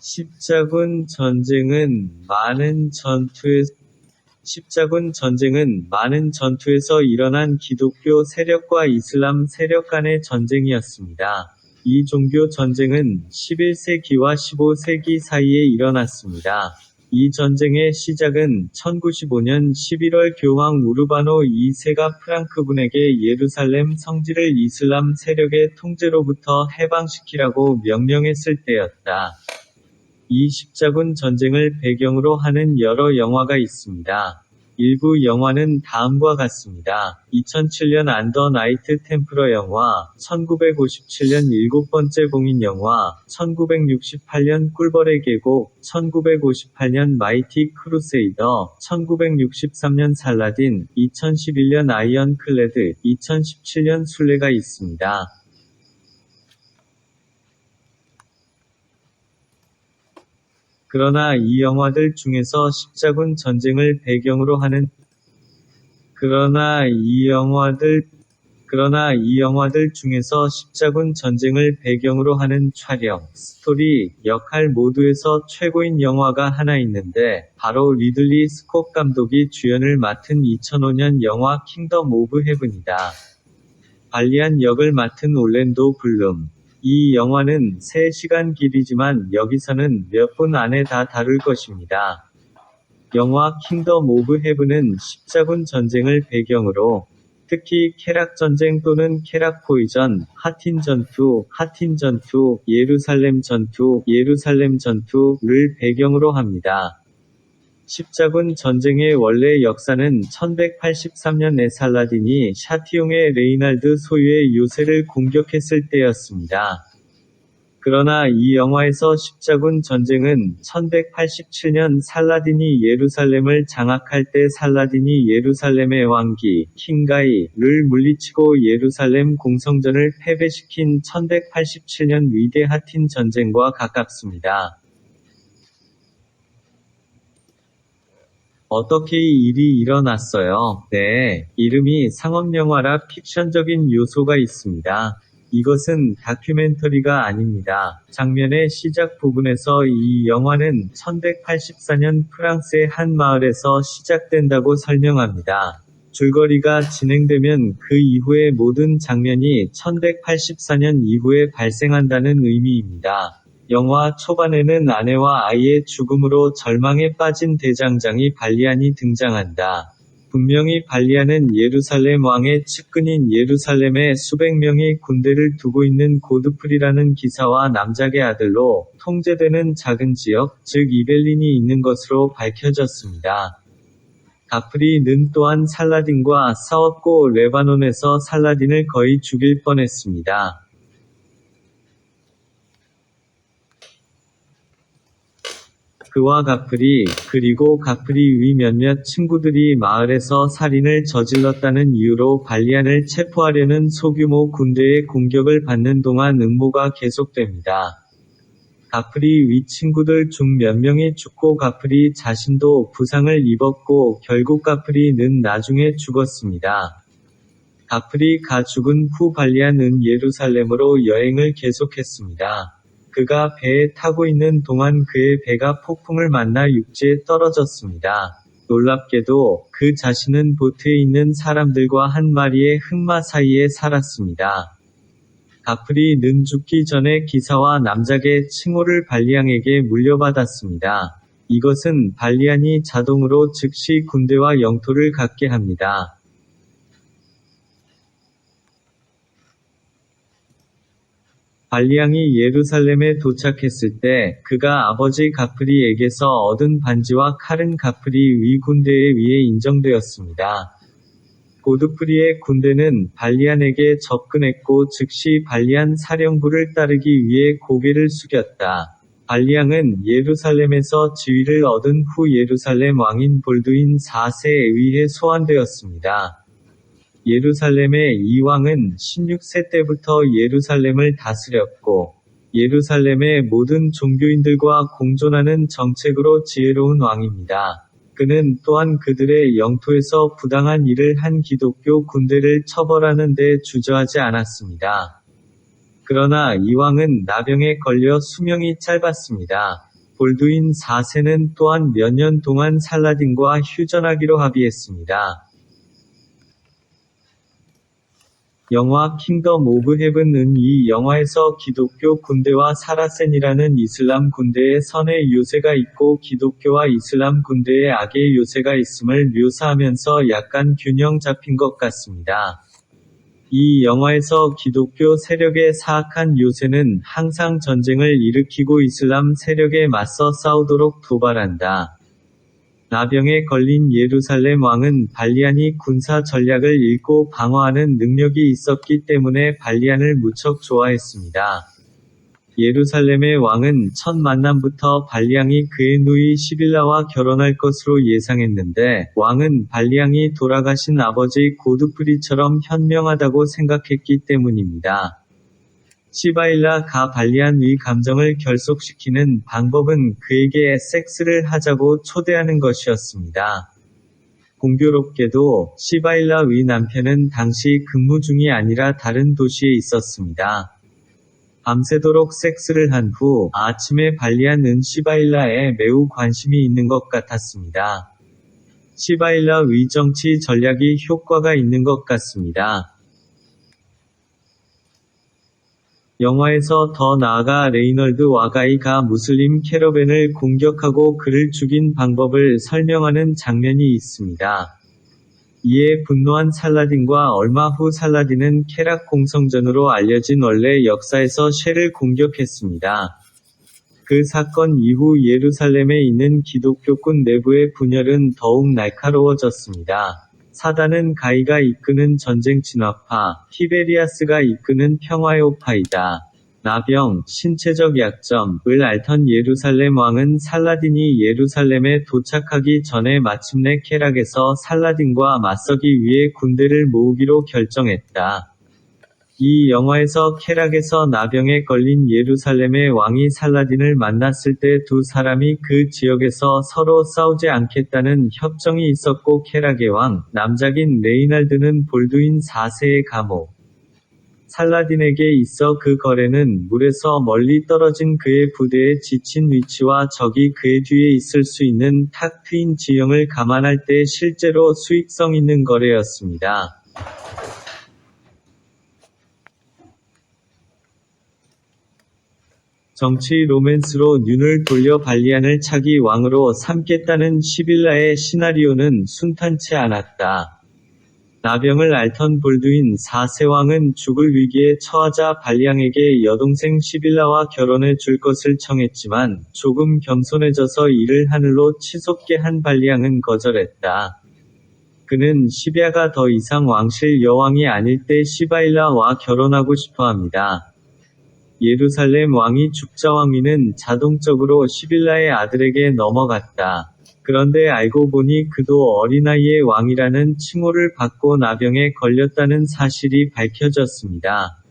십자군 전쟁은 많은 전투에서 일어난 기독교 세력과 이슬람 세력 간의 전쟁이었습니다. 이 종교 전쟁은 11세기와 15세기 사이에 일어났습니다. 이 전쟁의 시작은 1095년 11월 교황 우르바노 2세가 프랑크분에게 예루살렘 성지를 이슬람 세력의 통제로부터 해방시키라고 명령했을 때였다. 이 십자군 전쟁을 배경으로 하는 여러 영화가 있습니다. 일부 영화는 다음과 같습니다. 2007년 안더 나이트 템플러 영화, 1957년 일곱 번째 봉인 영화, 1968년 꿀벌의 계곡, 1958년 마이티 크루세이더, 1963년 살라딘, 2011년 아이언 클레드, 2017년 순례가 있습니다. 그러나 이 영화들 중에서 십자군 전쟁을 배경으로 하는 촬영, 스토리, 역할 모두에서 최고인 영화가 하나 있는데, 바로 리들리 스콧 감독이 주연을 맡은 2005년 영화 킹덤 오브 헤븐이다. 발리안 역을 맡은 올랜도 블룸. 이 영화는 3시간 길이지만 여기서는 몇 분 안에 다 다룰 것입니다. 영화 킹덤 오브 헤븐은 십자군 전쟁을 배경으로, 특히 케락 전쟁 또는 케락 포이전, 하틴 전투, 예루살렘 전투를 배경으로 합니다. 십자군 전쟁의 원래 역사는 1183년에 살라딘이 샤티용의 레이날드 소유의 요새를 공격했을 때였습니다. 그러나 이 영화에서 십자군 전쟁은 1187년 살라딘이 예루살렘을 장악할 때 살라딘이 예루살렘의 왕기, 킹가이를 물리치고 예루살렘 공성전을 패배시킨 1187년 위대 하틴 전쟁과 가깝습니다. 어떻게 이 일이 일어났어요? 네, 이름이 상업영화라 픽션적인 요소가 있습니다. 이것은 다큐멘터리가 아닙니다. 장면의 시작 부분에서 이 영화는 1184년 프랑스의 한 마을에서 시작된다고 설명합니다. 줄거리가 진행되면 그 이후의 모든 장면이 1184년 이후에 발생한다는 의미입니다. 영화 초반에는 아내와 아이의 죽음으로 절망에 빠진 대장장이 발리안이 등장한다. 분명히 발리안은 예루살렘 왕의 측근인 예루살렘에 수백 명의 군대를 두고 있는 고드프리라는 기사와 남작의 아들로, 통제되는 작은 지역, 즉 이벨린이 있는 것으로 밝혀졌습니다. 가프리는 또한 살라딘과 싸웠고 레바논에서 살라딘을 거의 죽일 뻔했습니다. 그와 가프리, 그리고 가프리 위 몇몇 친구들이 마을에서 살인을 저질렀다는 이유로 발리안을 체포하려는 소규모 군대의 공격을 받는 동안 음모가 계속됩니다. 가프리 위 친구들 중 몇 명이 죽고 가프리 자신도 부상을 입었고 결국 가프리는 나중에 죽었습니다. 가프리가 죽은 후 발리안은 예루살렘으로 여행을 계속했습니다. 그가 배에 타고 있는 동안 그의 배가 폭풍을 만나 육지에 떨어졌습니다. 놀랍게도 그 자신은 보트에 있는 사람들과 한 마리의 흑마 사이에 살았습니다. 가프리는 죽기 전에 기사와 남작의 칭호를 발리안에게 물려받았습니다. 이것은 발리안이 자동으로 즉시 군대와 영토를 갖게 합니다. 발리안이 예루살렘에 도착했을 때 그가 아버지 가프리에게서 얻은 반지와 칼은 가프리 위 군대에 의해 인정되었습니다. 고드프리의 군대는 발리안에게 접근했고 즉시 발리안 사령부를 따르기 위해 고개를 숙였다. 발리안은 예루살렘에서 지위를 얻은 후 예루살렘 왕인 볼두인 4세에 의해 소환되었습니다. 예루살렘의 이 왕은 16세 때부터 예루살렘을 다스렸고, 예루살렘의 모든 종교인들과 공존하는 정책으로 지혜로운 왕입니다. 그는 또한 그들의 영토에서 부당한 일을 한 기독교 군대를 처벌하는 데 주저하지 않았습니다. 그러나 이 왕은 나병에 걸려 수명이 짧았습니다. 볼두인 4세는 또한 몇 년 동안 살라딘과 휴전하기로 합의했습니다. 영화 킹덤 오브 헤븐은 이 영화에서 기독교 군대와 사라센이라는 이슬람 군대의 선의 요새가 있고 기독교와 이슬람 군대의 악의 요새가 있음을 묘사하면서 약간 균형 잡힌 것 같습니다. 이 영화에서 기독교 세력의 사악한 요새는 항상 전쟁을 일으키고 이슬람 세력에 맞서 싸우도록 도발한다. 나병에 걸린 예루살렘 왕은 발리안이 군사 전략을 읽고 방어하는 능력이 있었기 때문에 발리안을 무척 좋아했습니다. 예루살렘의 왕은 첫 만남부터 발리앙이 그의 누이 시빌라와 결혼할 것으로 예상했는데 왕은 발리앙이 돌아가신 아버지 고드프리처럼 현명하다고 생각했기 때문입니다. 시바일라 가 발리안의 감정을 결속시키는 방법은 그에게 섹스를 하자고 초대하는 것이었습니다. 공교롭게도 시바일라의 남편은 당시 근무 중이 아니라 다른 도시에 있었습니다. 밤새도록 섹스를 한 후 아침에 발리안은 시바일라에 매우 관심이 있는 것 같았습니다. 시바일라의 정치 전략이 효과가 있는 것 같습니다. 영화에서 더 나아가 레이널드 와가이가 무슬림 캐러밴을 공격하고 그를 죽인 방법을 설명하는 장면이 있습니다. 이에 분노한 살라딘과 얼마 후 살라딘은 케락 공성전으로 알려진 원래 역사에서 쉐를 공격했습니다. 그 사건 이후 예루살렘에 있는 기독교군 내부의 분열은 더욱 날카로워졌습니다. 사단은 가이가 이끄는 전쟁 진화파, 티베리아스가 이끄는 평화요파이다. 나병, 신체적 약점을 앓던 예루살렘 왕은 살라딘이 예루살렘에 도착하기 전에 마침내 케락에서 살라딘과 맞서기 위해 군대를 모으기로 결정했다. 이 영화에서 케락에서 나병에 걸린 예루살렘의 왕이 살라딘을 만났을 때 두 사람이 그 지역에서 서로 싸우지 않겠다는 협정이 있었고 케락의 왕, 남작인 레이날드는 볼두인 4세의 감옥. 살라딘에게 있어 그 거래는 물에서 멀리 떨어진 그의 부대의 지친 위치와 적이 그의 뒤에 있을 수 있는 탁 트인 지형을 감안할 때 실제로 수익성 있는 거래였습니다. 정치 로맨스로 눈을 돌려 발리안을 차기 왕으로 삼겠다는 시빌라의 시나리오는 순탄치 않았다. 나병을 앓던 볼두인 4세 왕은 죽을 위기에 처하자 발리앙에게 여동생 시빌라와 결혼해 줄 것을 청했지만 조금 겸손해져서 이를 하늘로 치솟게 한 발리앙은 거절했다. 그는 시비아가 더 이상 왕실 여왕이 아닐 때 시바일라와 결혼하고 싶어 합니다. 예루살렘 왕이 죽자 왕위는 자동적으로 시빌라의 아들에게 넘어갔다. 그런데 알고 보니 그도 어린아이의 왕이라는 칭호를 받고 나병에 걸렸다는 사실이 밝혀졌습니다.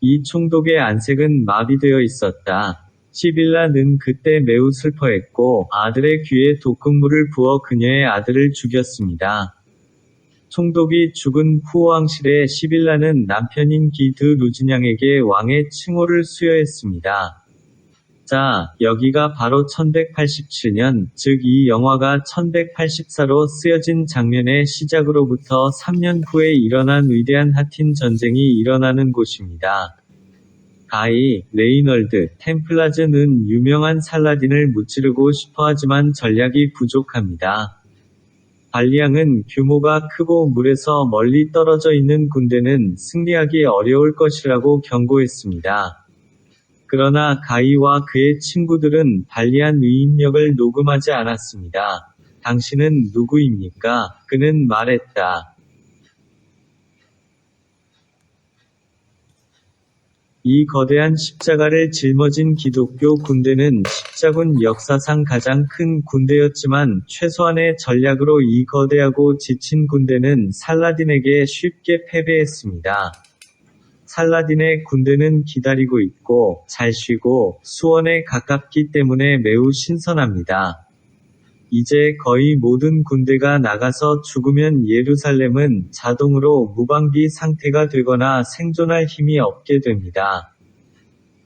이 총독의 안색은 마비되어 있었다. 시빌라는 그때 매우 슬퍼했고 아들의 귀에 독극물을 부어 그녀의 아들을 죽였습니다. 총독이 죽은 후 왕실의 시빌라는 남편인 기드 루즈냥에게 왕의 칭호를 수여했습니다. 자, 여기가 바로 1187년, 즉 이 영화가 1184로 쓰여진 장면의 시작으로부터 3년 후에 일어난 위대한 하틴 전쟁이 일어나는 곳입니다. 가이, 레이널드, 템플라즈는 유명한 살라딘을 무찌르고 싶어하지만 전략이 부족합니다. 발리앙은 규모가 크고 물에서 멀리 떨어져 있는 군대는 승리하기 어려울 것이라고 경고했습니다. 그러나 가이와 그의 친구들은 발리안 위임력을 녹음하지 않았습니다. 당신은 누구입니까? 그는 말했다. 이 거대한 십자가를 짊어진 기독교 군대는 십자군 역사상 가장 큰 군대였지만 최소한의 전략으로 이 거대하고 지친 군대는 살라딘에게 쉽게 패배했습니다. 살라딘의 군대는 기다리고 있고, 잘 쉬고, 수원에 가깝기 때문에 매우 신선합니다. 이제 거의 모든 군대가 나가서 죽으면 예루살렘은 자동으로 무방비 상태가 되거나 생존할 힘이 없게 됩니다.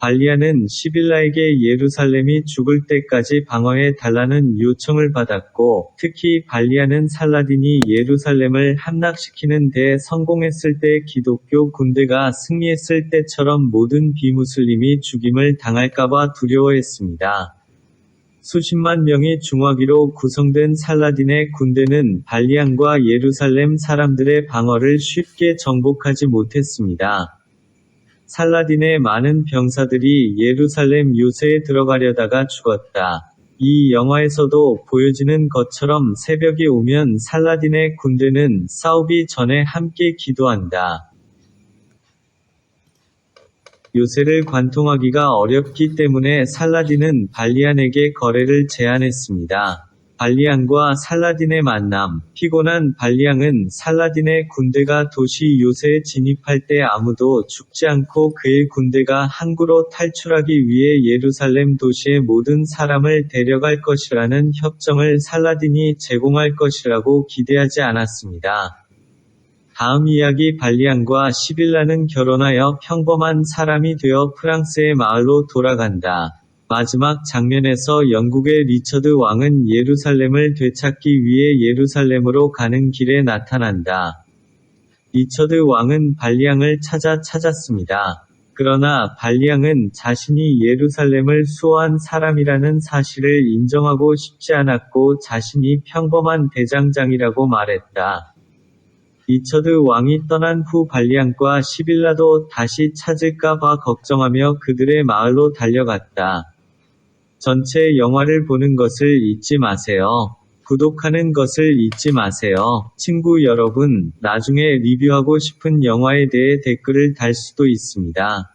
발리아는 시빌라에게 예루살렘이 죽을 때까지 방어해 달라는 요청을 받았고, 특히 발리아는 살라딘이 예루살렘을 함락시키는 데 성공했을 때 기독교 군대가 승리했을 때처럼 모든 비무슬림이 죽임을 당할까봐 두려워했습니다. 수십만 명의 중화기로 구성된 살라딘의 군대는 발리안과 예루살렘 사람들의 방어를 쉽게 정복하지 못했습니다. 살라딘의 많은 병사들이 예루살렘 요새에 들어가려다가 죽었다. 이 영화에서도 보여지는 것처럼 새벽이 오면 살라딘의 군대는 싸우기 전에 함께 기도한다. 요새를 관통하기가 어렵기 때문에 살라딘은 발리안에게 거래를 제안했습니다. 발리안과 살라딘의 만남. 피곤한 발리안은 살라딘의 군대가 도시 요새에 진입할 때 아무도 죽지 않고 그의 군대가 항구로 탈출하기 위해 예루살렘 도시의 모든 사람을 데려갈 것이라는 협정을 살라딘이 제공할 것이라고 기대하지 않았습니다. 다음 이야기 발리안과 시빌라는 결혼하여 평범한 사람이 되어 프랑스의 마을로 돌아간다. 마지막 장면에서 영국의 리처드 왕은 예루살렘을 되찾기 위해 예루살렘으로 가는 길에 나타난다. 리처드 왕은 발리앙을 찾았습니다. 그러나 발리앙은 자신이 예루살렘을 수호한 사람이라는 사실을 인정하고 싶지 않았고 자신이 평범한 대장장이라고 말했다. 리처드 왕이 떠난 후 발리앙과 시빌라도 다시 찾을까 봐 걱정하며 그들의 마을로 달려갔다. 전체 영화를 보는 것을 잊지 마세요. 구독하는 것을 잊지 마세요. 친구 여러분, 나중에 리뷰하고 싶은 영화에 대해 댓글을 달 수도 있습니다.